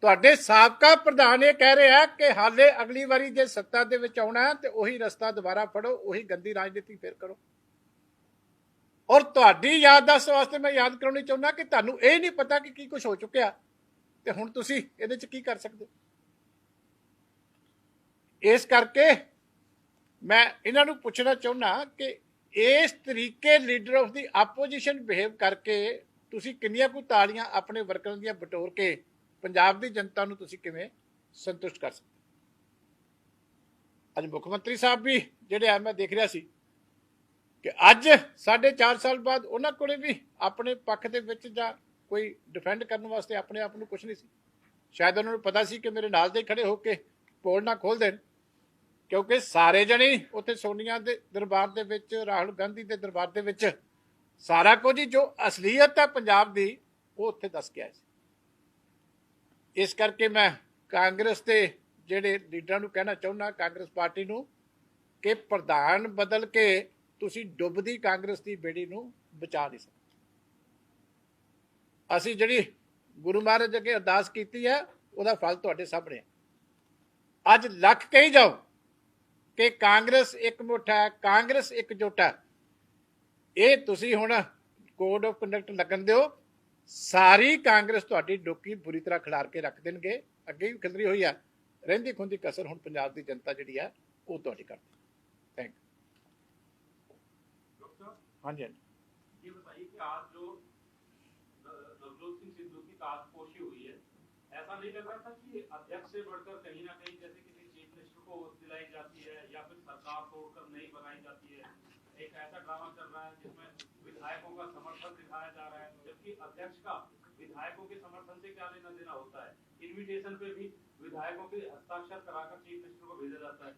ਤੁਹਾਡੇ ਸਾਬਕਾ ਪ੍ਰਧਾਨ ਇਹ ਕਹਿ ਰਿਹਾ ਕਿ ਹਾਲੇ ਅਗਲੀ ਵਾਰੀ ਜੇ ਸੱਤਾ ਦੇ ਵਿੱਚ ਆਉਣਾ ਤੇ ਉਹੀ ਰਸਤਾ ਦੁਬਾਰਾ ਫੜੋ, ਉਹੀ ਗੰਦੀ ਰਾਜਨੀਤੀ ਫਿਰ ਕਰੋ। ਔਰ ਤੁਹਾਡੀ ਯਾਦਦਾਸ਼ਤ ਵਾਸਤੇ ਮੈਂ ਯਾਦ ਕਰਾਉਣੀ ਚਾਹੁੰਦਾ ਕਿ ਤੁਹਾਨੂੰ ਇਹ ਨਹੀਂ ਪਤਾ ਕਿ ਕੀ ਕੁਝ ਹੋ ਚੁੱਕਿਆ ਤੇ ਹੁਣ ਤੁਸੀਂ ਇਹਦੇ 'ਚ ਕੀ ਕਰ ਸਕਦੇ। ਇਸ ਕਰਕੇ ਮੈਂ ਇਹਨਾਂ ਨੂੰ ਪੁੱਛਣਾ ਚਾਹੁੰਦਾ ਕਿ ਇਸ ਤਰੀਕੇ leader of the opposition behave ਕਰਕੇ ਤੁਸੀਂ ਕਿੰਨੀਆਂ ਕੁ ਤਾਲੀਆਂ ਆਪਣੇ ਵਰਕਰਾਂ ਦੀਆਂ ਬਟੋਰ ਕੇ ਪੰਜਾਬ ਦੀ ਜਨਤਾ ਨੂੰ ਤੁਸੀਂ ਕਿਵੇਂ ਸੰਤੁਸ਼ਟ ਕਰ ਸਕਦੇ। ਅੱਜ ਮੁੱਖ ਮੰਤਰੀ ਸਾਹਿਬ ਵੀ ਜਿਹੜੇ ਆ ਮੈਂ ਦੇਖ ਰਿਹਾ ਸੀ ਕਿ ਅੱਜ 4.5 ਸਾਲ ਬਾਅਦ ਉਹਨਾਂ ਕੋਲੇ ਵੀ ਆਪਣੇ ਪੱਖ ਦੇ ਵਿੱਚ ਜਾਂ ਕੋਈ ਡਿਫੈਂਡ ਕਰਨ ਵਾਸਤੇ ਆਪਣੇ ਆਪ ਨੂੰ ਕੁਝ ਨਹੀਂ ਸੀ। ਸ਼ਾਇਦ ਉਹਨਾਂ ਨੂੰ ਪਤਾ ਸੀ ਕਿ ਮੇਰੇ ਨਾਲ ਦੇ ਖੜੇ ਹੋ ਕੇ ਪੋਲ ਨਾ ਖੋਲ ਦੇਣ, ਕਿਉਂਕਿ ਸਾਰੇ ਜਣੇ ਉੱਥੇ ਸੋਨੀਆ ਦੇ ਦਰਬਾਰ ਦੇ ਵਿੱਚ, ਰਾਹੁਲ ਗਾਂਧੀ ਦੇ ਦਰਬਾਰ ਦੇ ਵਿੱਚ ਸਾਰਾ ਕੁਝ ਹੀ ਜੋ ਅਸਲੀਅਤ ਹੈ ਪੰਜਾਬ ਦੀ ਉਹ ਉੱਥੇ ਦੱਸ ਕੇ ਆਏ ਸੀ। ਇਸ ਕਰਕੇ ਮੈਂ ਕਾਂਗਰਸ ਦੇ ਜਿਹੜੇ ਲੀਡਰਾਂ ਨੂੰ ਕਹਿਣਾ ਚਾਹੁੰਦਾ, ਕਾਂਗਰਸ ਪਾਰਟੀ ਨੂੰ, ਕਿ ਪ੍ਰਧਾਨ ਬਦਲ ਕੇ ਤੁਸੀਂ ਡੁੱਬਦੀ ਕਾਂਗਰਸ ਦੀ ਬੇੜੀ ਨੂੰ ਬਚਾ ਨਹੀਂ ਸਕਦੇ। ਅਸੀਂ ਜਿਹੜੀ ਗੁਰੂ ਮਹਾਰਾਜ ਅੱਗੇ ਅਰਦਾਸ ਕੀਤੀ ਹੈ ਉਹਦਾ ਫਲ ਤੁਹਾਡੇ ਸਾਹਮਣੇ ਹੈ। ਅੱਜ ਲੱਖ ਕਹੀ ਜਾਓ ਕਿ ਕਾਂਗਰਸ ਇਕਮੁੱਠ ਹੈ, ਕਾਂਗਰਸ ਇਕਜੁੱਟ ਹੈ, ਇਹ ਤੁਸੀਂ ਹੁਣ ਕੋਡ ਆਫ ਕੰਡਕਟ ਲੱਗਣ ਦਿਓ, ਸਾਰੀ ਕਾਂਗਰਸ ਤੁਹਾਡੀ ਡੋਕੀ ਬੁਰੀ ਤਰ੍ਹਾਂ ਖਿਲਾਰ ਕੇ ਰੱਖ ਦੇਣਗੇ। ਅੱਗੇ ਵੀ ਖਿਲਰੀ ਹੋਈ ਹੈ, ਰਹਿੰਦੀ ਖੁੰਦੀ ਕਸਰ ਹੁਣ ਪੰਜਾਬ ਦੀ ਜਨਤਾ ਜਿਹੜੀ ਹੈ ਉਹ ਤੁਹਾਡੀ ਕਰਦੀ। Thank you. हाँ जी, हाँ जी। ये बताइए कि आज जो नवजोत सिंह सिद्धू की ताजपोशी हुई है, ऐसा नहीं लग रहा था कि अध्यक्ष से बढ़कर कहीं ना कहीं जैसे किसी चीफ मिनिस्टर को दिलाई जाती है या फिर सरकार तोड़कर नई बनाई जाती है, एक ऐसा ड्रामा चल रहा है जिसमें विधायकों का समर्थन दिखाया जा रहा है, जबकि अध्यक्ष का विधायकों के समर्थन से क्या लेना देना होता है। इन्विटेशन पे भी विधायकों के हस्ताक्षर कराकर चीफ मिनिस्टर को भेजा जाता है।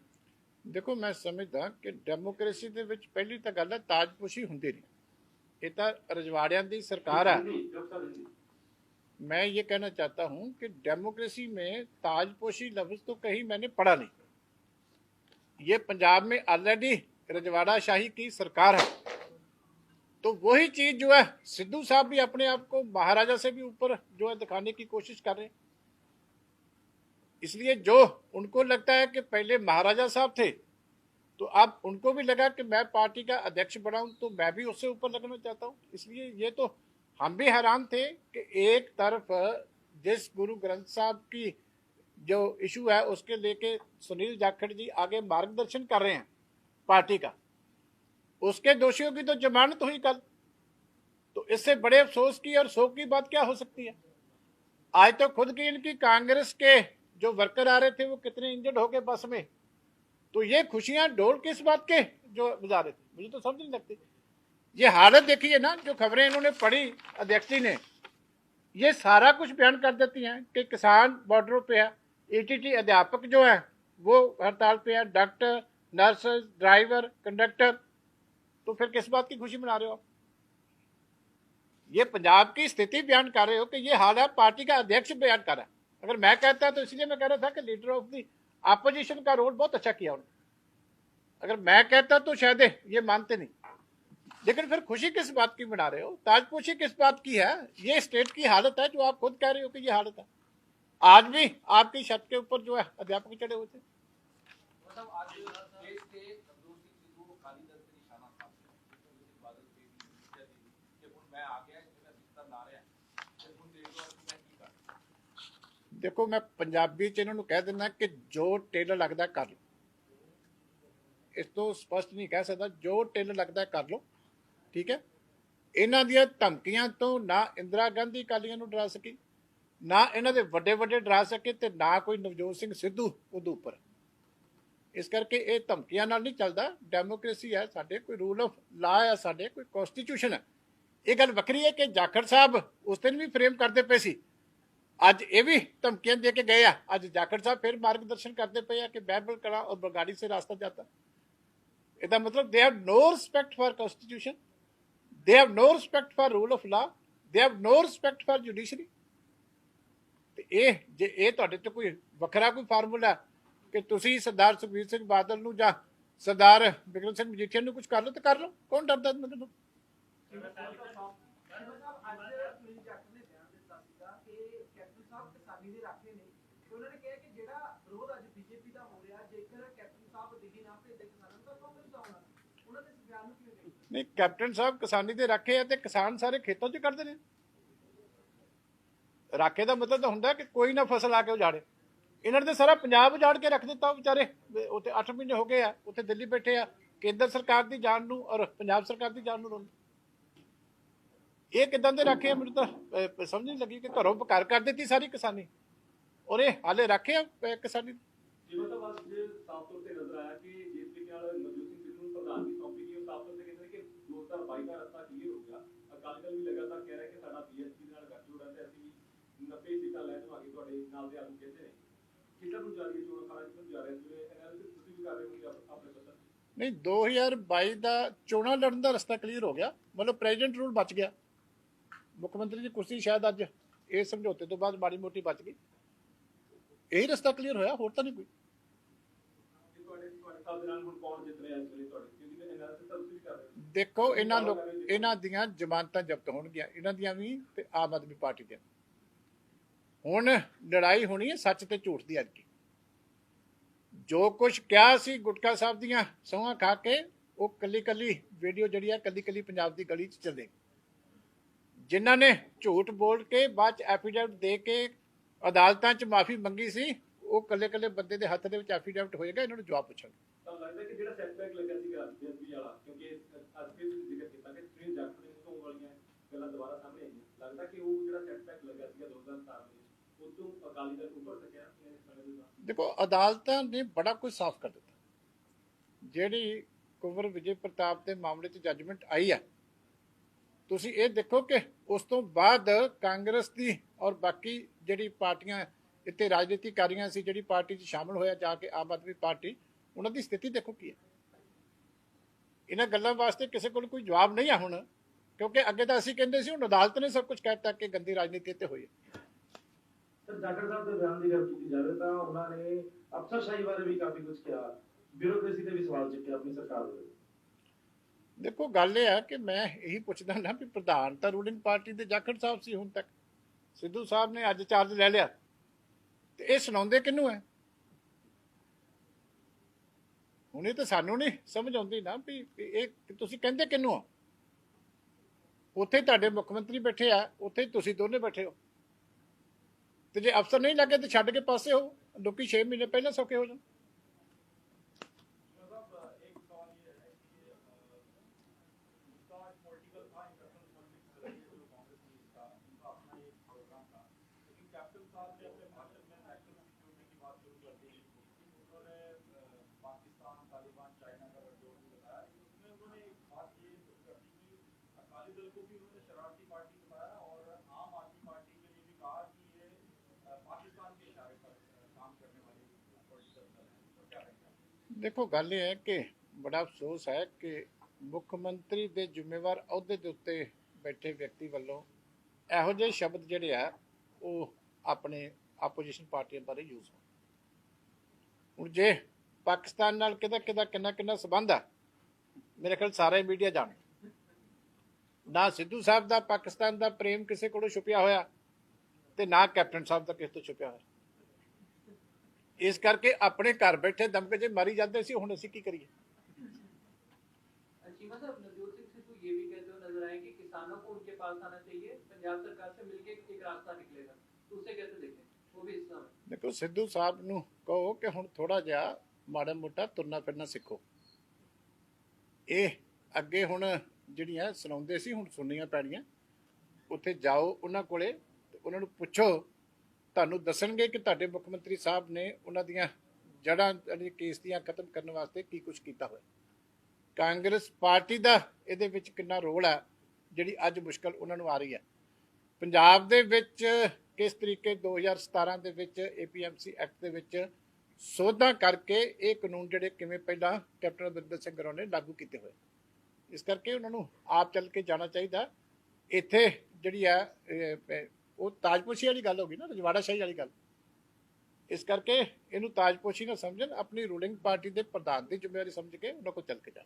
देखो मैं समझदा कि डेमोक्रेसी ਦੇ ਵਿੱਚ ਪਹਿਲੀ ਤਾਂ ਗੱਲ ਹੈ ਤਾਜਪੋਸ਼ੀ ਹੁੰਦੀ नहीं, ये तो रजवाड़ियां दी सरकार है। मैं ये कहना चाहता हूं कि डेमोक्रेसी में ताजपोशी लफ्ज तो कहीं मैंने पढ़ा नहीं। ये पंजाब में ऑलरेडी रजवाड़ा शाही की सरकार है, तो वही चीज जो है सिद्धू साहब भी अपने आप को महाराजा से भी ऊपर जो है दिखाने की कोशिश कर रहे हैं। इसलिए जो उनको लगता है कि पहले महाराजा साहब थे तो अब उनको भी लगा कि मैं पार्टी का अध्यक्ष बनाऊं तो मैं भी उससे ऊपर लगना चाहता हूं। इसलिए ये तो हम भी हैरान थे कि एक तरफ जिस गुरु ग्रंथ साहब की जो इशू है उसके लेके सुनील जाखड़ जी आगे मार्गदर्शन कर रहे हैं पार्टी का, उसके दोषियों की तो जमानत हुई कल, तो इससे बड़े अफसोस की और शोक की बात क्या हो सकती है। आज तो खुद की इनकी कांग्रेस के जो वर्कर आ रहे थे वो कितने इंजर्ड हो गए बस में। तो ये खुशियां ढोल किस बात के जो बजा रहे थे, मुझे तो समझ नहीं लगती। ये हालत देखिए ना, जो खबरें इन्होंने पढ़ी अध्यक्ष जी ने, ये सारा कुछ बयान कर देती हैं कि किसान बॉर्डरों पे है, ईटीटी अध्यापक जो है वो हड़ताल पे है, डॉक्टर, नर्सेज, ड्राइवर, कंडक्टर। तो फिर किस बात की खुशी मना रहे हो आप? ये पंजाब की स्थिति बयान कर रहे हो कि ये हाल है, पार्टी का अध्यक्ष बयान कर रहा है। अगर मैं कहता तो इसलिए मैं कह रहा था कि लीडर ऑफ दी अपोजिशन का रोल बहुत अच्छा किया उन्होंने। अगर मैं कहता तो शायद ये मानते नहीं। लेकिन फिर खुशी किस बात की मना रहे हो, ताजपोशी किस बात की है? ये स्टेट की हालत है जो आप खुद कह रहे हो कि ये हालत है। आज भी आपकी छत के ऊपर जो है अध्यापक चढ़े हुए थे। मतलब आज देश के नवजोत सिंह सिद्धू अकाली दल ਤੇ ਨਿਸ਼ਾਨਾ ਸਾਧਿਆ ਬਾਦਲ ਤੇ ਕਿ ਹੁਣ ਮੈਂ ਆ ਗਿਆ ਜਿਹੜਾ ਬਿਸਤਰ ਲਾ ਰਿਹਾ ਤੇ ਹੁਣ ਦੇਖ ਲਓ ਕਿ ਮੈਂ ਕੀ ਕਰਾਂ। ਦੇਖੋ ਮੈਂ ਪੰਜਾਬੀ ਚ ਇਹਨਾਂ ਨੂੰ ਕਹਿ ਦਿੰਦਾ ਕਿ ਜੋ ਟਿੱਲ ਲੱਗਦਾ ਕਰ ਲਓ। ਇਸ ਤੋਂ ਸਪਸ਼ਟ ਨਹੀਂ ਕਹਿ ਸਕਦਾ, ਜੋ ਟਿੱਲ ਲੱਗਦਾ ਕਰ ਲਓ। ਠੀਕ ਹੈ, ਇਹਨਾਂ ਦੀਆਂ ਧਮਕੀਆਂ ਤੋਂ ਨਾ ਇੰਦਰਾ ਗਾਂਧੀ ਅਕਾਲੀਆਂ ਨੂੰ ਡਰਾ ਸਕੀ, ਨਾ ਇਹਨਾਂ ਦੇ ਵੱਡੇ ਵੱਡੇ ਡਰਾ ਸਕੇ, ਤੇ ਨਾ ਕੋਈ ਨਵਜੋਤ ਸਿੰਘ ਸਿੱਧੂ ਉਹਦੇ ਉੱਪਰ। ਇਸ ਕਰਕੇ ਇਹ ਧਮਕੀਆਂ ਨਾਲ ਨਹੀਂ ਚੱਲਦਾ। ਡੈਮੋਕ੍ਰੇਸੀ ਹੈ ਸਾਡੇ, ਕੋਈ ਰੂਲ ਆਫ ਲਾ ਹੈ ਸਾਡੇ, ਕੋਈ ਕਨਸਟੀਟਿਊਸ਼ਨ ਹੈ। ਇਹ ਗੱਲ ਵੱਖਰੀ ਹੈ ਕਿ ਜਾਖੜ ਸਾਹਿਬ ਉਸ ਦਿਨ ਵੀ ਫਰੇਮ ਕਰਦੇ ਪਏ ਸੀ, ਅੱਜ ਇਹ ਵੀ ਧਮਕੀਆਂ ਦੇ ਕੇ ਗਏ ਆ। ਅੱਜ ਜਾਖੜ ਸਾਹਿਬ ਫਿਰ ਮਾਰਗਦਰਸ਼ਨ ਕਰਦੇ ਪਏ ਆ ਕਿ ਬਹਿਬਲ ਕਲਾ ਔਰ ਬਰਗਾੜੀ ਸੇ ਰਾਸਤਾ ਜਾਤਾ। ਇਹਦਾ ਮਤਲਬ they have no respect for constitution, they have no respect for rule of law, they have no respect for judiciary। ਤੇ ਇਹ ਜੇ ਇਹ ਤੁਹਾਡੇ ਤੇ ਕੋਈ ਵੱਖਰਾ ਕੋਈ ਫਾਰਮੂਲਾ ਕਿ ਤੁਸੀਂ ਸਰਦਾਰ ਸੁਖਬੀਰ ਸਿੰਘ ਬਾਦਲ ਨੂੰ ਜਾਂ ਸਰਦਾਰ ਬਿਕਰਮ ਸਿੰਘ ਮਜੀਠੀਆ ਨੂੰ ਕੁਝ ਕਰ ਲਓ ਤਾਂ ਕਰ ਲਓ, ਕੌਣ ਡਰਦਾ ਮੈਨੂੰ? ਨਹੀਂ, ਕੈਪਟਨ ਸਾਹਿਬ ਕਿਸਾਨੀ ਦੇ ਰਾਖੇ ਆ ਤੇ ਕਿਸਾਨ ਸਾਰੇ ਖੇਤਾਂ 'ਚ ਕੱਢਦੇ ਨੇ। ਰਾਖੇ ਦਾ ਮਤਲਬ ਤਾਂ ਹੁੰਦਾ ਕਿ ਕੋਈ ਨਾ ਫਸਲ ਆ ਕੇ ਉਜਾੜੇ। ਇਹਨਾਂ ਨੇ ਸਾਰਾ ਪੰਜਾਬ ਉਜਾੜ ਕੇ ਰੱਖ ਦਿੱਤਾ ਵਿਚਾਰੇ। ਉੱਥੇ 8 ਮਹੀਨੇ ਹੋ ਗਏ ਆ, ਉੱਥੇ ਦਿੱਲੀ ਬੈਠੇ ਆ, ਕੇਂਦਰ ਸਰਕਾਰ ਦੀ ਜਾਨ ਨੂੰ ਔਰ ਪੰਜਾਬ ਸਰਕਾਰ ਦੀ ਜਾਨ ਨੂੰ ਰੋਂਦੇ। ਇਹ ਕਿੱਦਾਂ ਦੇ ਰਾਖੇ ਆ? ਮੈਨੂੰ ਤਾਂ ਸਮਝ ਨਹੀਂ ਲੱਗੀ ਕਿ ਘਰੋਂ ਬਕਾਰ ਕਰ ਦਿੱਤੀ ਸਾਰੀ ਕਿਸਾਨੀ, ਔਰ ਇਹ ਹਾਲੇ ਰੱਖੇ ਆ ਕਿਸਾਨੀ। ਜਿਵੇਂ ਤਾਂ ਬਸ ਜੇ ਸਾਫ਼ ਤੌਰ ਤੇ ਨਜ਼ਰ ਆਇਆ ਕਿ ਜਿਸ ਤਰੀਕੇ ਨਾਲ ਨਵਜੋਤ ਸਿੰਘ ਸਿੱਧੂ ਨੂੰ ਪ੍ਰਧਾਨਗੀ ਸੌਂਪੀ ਗਈ, ਉਹ ਸਾਫ਼ ਤੌਰ ਤੇ ਕਹਿੰਦੇ ਕਿ 2022 ਦਾ ਰਸਤਾ ਕਲੀਅਰ ਹੋ ਗਿਆ। ਅਕਾਲੀ ਦਲ ਵੀ ਲਗਾਤਾਰ ਕਹਿ ਰਿਹਾ ਕਿ ਸਾਡਾ ਬੀਐਸਪੀ ਨਾਲ ਗੱਠਜੋੜ ਹੈ ਤੇ ਅਸੀਂ 90 ਸੀਟਾਂ ਲੈ ਜਾਵਾਂਗੇ। ਤੁਹਾਡੇ ਨਾਲ ਦੇ ਆਗੂ ਕਹਿੰਦੇ ਨੇ ਕਿੱਧਰ ਨੂੰ ਜਾ ਰਹੀ ਹੈ ਚੋਣ ਖਾਣਾ, ਕਿੱਧਰ ਨੂੰ ਜਾ ਰਿਹਾ? ਜਿਵੇਂ ਐਨਾਲਿਸਿਸ ਤੁਸੀਂ ਵੀ ਕਰ ਰਹੇ ਹੋ ਆਪਣੇ ਪੱਧਰ ਤੇ। ਨਹੀਂ, 2022 ਦਾ ਚੋਣਾਂ ਲੜਨ ਦਾ ਰਸਤਾ ਕਲੀਅਰ ਹੋ ਗਿਆ, ਮਤਲਬ ਪ੍ਰੈਜ਼ੀਡੈਂਟ ਰੂਲ ਬਚ ਗਿਆ। ਮੁੱਖ ਮੰਤਰੀ ਦੀ ਕੁਰਸੀ ਸ਼ਾਇਦ ਅੱਜ ਇਹ ਸਮਝੌਤੇ ਤੋਂ ਬਾਅਦ ਮਾੜੀ ਮੋਟੀ ਬਚ ਗਈ। ਇਹੀ ਰਸਤਾ ਕਲੀਅਰ ਹੋਇਆ, ਹੋਰ ਤਾਂ ਨਹੀਂ ਕੋਈ। ਦੇਖੋ ਇਹਨਾਂ ਦੀਆਂ ਜ਼ਮਾਨਤਾਂ ਜ਼ਬਤ ਹੋਣਗੀਆਂ, ਇਹਨਾਂ ਦੀਆਂ ਵੀ ਤੇ ਆਮ ਆਦਮੀ ਪਾਰਟੀ ਦੀਆਂ। ਹੁਣ ਲੜਾਈ ਹੋਣੀ ਹੈ ਸੱਚ ਤੇ ਝੂਠ ਦੀ। ਅੱਜ ਕੀ ਜੋ ਕੁਝ ਕਿਹਾ ਸੀ ਗੁਟਕਾ ਸਾਹਿਬ ਦੀਆਂ ਸਹੁੰਆਂ ਖਾ ਕੇ, ਉਹ ਕੱਲੀ ਕੱਲੀ ਵੀਡੀਓ ਜਿਹੜੀ ਆ ਕੱਲੀ ਕੱਲੀ ਪੰਜਾਬ ਦੀ ਗਲੀ 'ਚ ਚੱਲੇ। ਜਿਨ੍ਹਾਂ ਨੇ ਝੂਠ ਬੋਲ ਕੇ ਬਾਅਦ 'ਚ ਐਫੀਡੈਵਿਟ ਦੇ ਕੇ ਅਦਾਲਤਾਂ 'ਚ ਮਾਫੀ ਮੰਗੀ ਸੀ, ਉਹ ਕੱਲੇ ਕੱਲੇ ਬੰਦੇ ਦੇ ਹੱਥ ਦੇ ਵਿੱਚ ਐਫੀਡੈਵਿਟ ਹੋਏਗਾ, ਇਹਨਾਂ ਨੂੰ ਜਵਾਬ ਪੁੱਛਣਗੇ। ਤਾਂ ਲੱਗਦਾ ਕਿ ਜਿਹੜਾ ਸੈਟਬੈਕ ਲੱਗਿਆ ਸੀਗਾ ਬੀਐਸਪੀ ਵਾਲਾ, ਕਿਉਂਕਿ ਅੱਜ ਵੀ ਤੁਸੀਂ ਜ਼ਿਕਰ ਕੀਤਾ ਕਿ ਸੁਨੀਲ ਜਾਖੜ ਤੋਂ ਵਾਲੀਆਂ ਗੱਲਾਂ ਦੁਬਾਰਾ ਸਾਹਮਣੇ ਆਈਆਂ, ਲੱਗਦਾ ਕਿ ਉਹ ਜਿਹੜਾ ਸੈਟਬੈਕ ਲੱਗਿਆ ਸੀਗਾ 2017 ਵਿੱਚ, ਉਹ ਤੋਂ ਅਕਾਲੀ ਦਲ ਉੱਪਰ ਸਕਿਆ। ਦੇਖੋ ਅਦਾਲਤਾਂ ਨੇ ਬੜਾ ਕੁਝ ਸਾਫ਼ ਕਰ ਦਿੱਤਾ। ਜਿਹੜੀ ਕੁੰਵਰ ਵਿਜੇ ਪ੍ਰਤਾਪ ਦੇ ਮਾਮਲੇ 'ਚ ਜੱਜਮੈਂਟ ਆਈ ਆ, ਤੁਸੀਂ ਇਹ ਦੇਖੋ ਕਿ ਉਸ ਤੋਂ ਬਾਅਦ ਕਾਂਗਰਸ ਦੀ ਔਰ ਬਾਕੀ ਜਿਹੜੀ ਪਾਰਟੀਆਂ ਇੱਥੇ ਰਾਜਨੀਤੀਕਾਰੀਆਂ ਸੀ, ਜਿਹੜੀ ਪਾਰਟੀ 'ਚ ਸ਼ਾਮਲ ਹੋਇਆ ਜਾ ਕੇ ਆਮ ਆਦਮੀ ਪਾਰਟੀ, ਉਹਨਾਂ ਦੀ ਸਥਿਤੀ ਦੇਖੋ ਕੀ ਹੈ। ਇਹਨਾਂ ਗੱਲਾਂ ਵਾਸਤੇ ਕਿਸੇ ਕੋਲ ਕੋਈ ਜਵਾਬ ਨਹੀਂ ਆ ਹੁਣ, ਕਿਉਂਕਿ ਅੱਗੇ ਤਾਂ ਅਸੀਂ ਕਹਿੰਦੇ ਸੀ, ਹੁਣ ਅਦਾਲਤ ਨੇ ਸਭ ਕੁਝ ਕਹਿ ਦਿੱਤਾ ਕਿ ਗੰਦੀ ਰਾਜਨੀਤੀ ਇੱਥੇ ਹੋਈ ਹੈ। ਸਰ ਜਾਖੜ ਸਾਹਿਬ ਦੇ ਬਿਆਨ ਦੀ ਗੱਲ ਕੀਤੀ ਜਾਵੇ ਤਾਂ ਉਹਨਾਂ ਨੇ ਅਫਸਰਸ਼ਾਹੀ ਬਾਰੇ ਵੀ ਕਾਫੀ ਕੁਝ ਕਿਹਾ, ਬਿਊਰੋਕ੍ਰੇਸੀ ਦੇ ਵੀ ਸਵਾਲ ਚੁੱਕੇ ਆਪਣੀ ਸਰਕਾਰ ਦੇ। ਦੇਖੋ ਗੱਲ ਇਹ ਹੈ ਕਿ ਮੈਂ ਇਹੀ ਪੁੱਛਦਾ ਨਾ ਵੀ ਪ੍ਰਧਾਨ ਤਾਂ ਰੂਲਿੰਗ ਪਾਰਟੀ ਦੇ ਜਾਖੜ ਸਾਹਿਬ ਸੀ ਹੁਣ ਤੱਕ। ਸਿੱਧੂ ਸਾਹਿਬ ਨੇ ਅੱਜ ਚਾਰਜ ਲੈ ਲਿਆ ਤੇ ਇਹ ਸੁਣਾਉਂਦੇ ਕਿਹਨੂੰ ਹੈ? ਹੁਣ ਇਹ ਤਾਂ ਸਾਨੂੰ ਨਹੀਂ ਸਮਝ ਆਉਂਦੀ ਨਾ ਵੀ ਇਹ ਤੁਸੀਂ ਕਹਿੰਦੇ ਕਿਹਨੂੰ ਆ? ਉੱਥੇ ਤੁਹਾਡੇ ਮੁੱਖ ਮੰਤਰੀ ਬੈਠੇ ਆ, ਉੱਥੇ ਤੁਸੀਂ ਦੋਨੇ ਬੈਠੇ ਹੋ, ਤੇ ਜੇ ਅਫਸਰ ਨਹੀਂ ਲੱਗੇ ਤੇ ਛੱਡ ਕੇ ਪਾਸੇ ਹੋ। ਲੋਕੀ 6 ਮਹੀਨੇ ਪਹਿਲਾਂ ਸੌਖੇ ਹੋ ਜਾਣ। अकाली दल को भी उन्होंने शरारती पार्टी बताया और आम आदमी पार्टी के लिए भी कहा कि ये पाकिस्तान के इशारे पर काम करने वाली पॉलिटिकल दल है। तो क्या कहेंगे? देखो ਗੱਲ ਇਹ ਹੈ ਕਿ ਬੜਾ ਅਫਸੋਸ ਹੈ ਕਿ ਮੁੱਖ ਮੰਤਰੀ ਦੇ ਜ਼ਿੰਮੇਵਾਰ ਅਹੁਦੇ ਦੇ ਉੱਤੇ ਬੈਠੇ ਵਿਅਕਤੀ ਵੱਲੋਂ ਇਹੋ ਜਿਹੇ ਸ਼ਬਦ ਜਿਹੜੇ ਆ ਉਹ ਆਪਣੇ ਆਪੋਜੀਸ਼ਨ ਪਾਰਟੀਆਂ ਬਾਰੇ ਯੂਜ਼ ਹੋਣ। ਹੁਣ ਜੇ ਪਾਕਿਸਤਾਨ ਨਾਲ ਕਿਹਦਾ ਕਿੰਨਾ ਸਬੰਧ ਆ, ਮੇਰੇ ਖਿਆਲ ਸਾਰਾ ਮੀਡੀਆ ਜਾਣ। ਨਾ ਸਿੱਧੂ ਸਾਹਿਬ ਦਾ ਪਾਕਿਸਤਾਨ ਦਾ ਪ੍ਰੇਮ ਕਿਸੇ ਕੋਲੋਂ ਛੁਪਿਆ ਹੋਇਆ ਤੇ ਨਾ ਕੈਪਟਨ ਸਾਹਿਬ ਦਾ ਕਿਸੇ ਤੋਂ ਛੁਪਿਆ ਹੋਇਆ। ਇਸ ਕਰਕੇ ਆਪਣੇ ਘਰ ਬੈਠੇ ਦਮਕੇ ਜੇ ਮਾਰੀ ਜਾਂਦੇ ਸੀ, ਹੁਣ ਅਸੀਂ ਕੀ ਕਰੀਏ? चीमा साहब, नवजोत सिंह सिद्धू ये भी कहते हुए नजर आए कि किसानों को उनके पास आना चाहिए, पंजाब सरकार से मिलकर एक रास्ता निकलेगा, तो उसे कैसे देखें? वो भी इस समय ਦੇਖੋ ਸਿੱਧੂ ਸਾਹਿਬ ਨੂੰ ਕਹੋ ਕਿ ਹੁਣ ਥੋੜਾ ਜਿਹਾ ਮਾੜਾ ਮੋਟਾ ਤੁਰਨਾ ਫਿਰਨਾ ਸਿੱਖੋ। ਇਹ ਅੱਗੇ ਹੁਣ ਜਿਹੜੀਆਂ ਸੁਣਾਉਂਦੇ ਸੀ ਹੁਣ ਸੁਣਨੀਆਂ ਪੈਣੀਆਂ। ਉੱਥੇ ਜਾਓ ਉਹਨਾਂ ਕੋਲੇ ਤੇ ਉਹਨਾਂ ਨੂੰ ਪੁੱਛੋ, ਤੁਹਾਨੂੰ ਦੱਸਣਗੇ ਕਿ ਤੁਹਾਡੇ ਮੁੱਖ ਮੰਤਰੀ ਸਾਹਿਬ ਨੇ ਉਹਨਾਂ ਦੀਆਂ ਜੜ੍ਹਾਂ ਕੇਸ ਦੀਆਂ ਖਤਮ ਕਰਨ ਵਾਸਤੇ ਕੀ ਕੁਝ ਕੀਤਾ ਹੋਇਆ। ਕਾਂਗਰਸ ਪਾਰਟੀ ਦਾ ਇਹਦੇ ਵਿੱਚ ਕਿੰਨਾ ਰੋਲ ਹੈ ਜਿਹੜੀ ਅੱਜ ਮੁਸ਼ਕਲ ਉਹਨਾਂ ਨੂੰ ਆ ਰਹੀ ਹੈ। ਪੰਜਾਬ ਦੇ ਵਿੱਚ ਕਿਸ ਤਰੀਕੇ 2017 ਦੇ ਵਿੱਚ APMC ਐਕਟ ਦੇ ਵਿੱਚ ਸੋਧਾਂ ਕਰਕੇ ਇਹ ਕਾਨੂੰਨ ਜਿਹੜੇ ਕਿਵੇਂ ਪਹਿਲਾਂ ਕੈਪਟਨ ਅਮਰਿੰਦਰ ਸਿੰਘ ਗਰੋਂ ਨੇ ਲਾਗੂ ਕੀਤੇ ਹੋਏ। ਇਸ ਕਰਕੇ ਉਹਨਾਂ ਨੂੰ ਆਪ ਚੱਲ ਕੇ ਜਾਣਾ ਚਾਹੀਦਾ। ਇੱਥੇ ਜਿਹੜੀ ਹੈ ਉਹ ਤਾਜਪੋਸ਼ੀ ਵਾਲੀ ਗੱਲ ਹੋ ਗਈ ਨਾ, ਰਜਵਾੜਾ ਸ਼ਾਹੀ ਵਾਲੀ ਗੱਲ। ਇਸ ਕਰਕੇ ਇਹਨੂੰ ਤਾਜਪੋਸ਼ੀ ਨਾ ਸਮਝਣ, ਆਪਣੀ ਰੂਲਿੰਗ ਪਾਰਟੀ ਦੇ ਪ੍ਰਧਾਨ ਦੀ ਜ਼ਿੰਮੇਵਾਰੀ ਸਮਝ ਕੇ ਉਹਨਾਂ ਕੋਲ ਚੱਲ ਕੇ ਜਾਣ।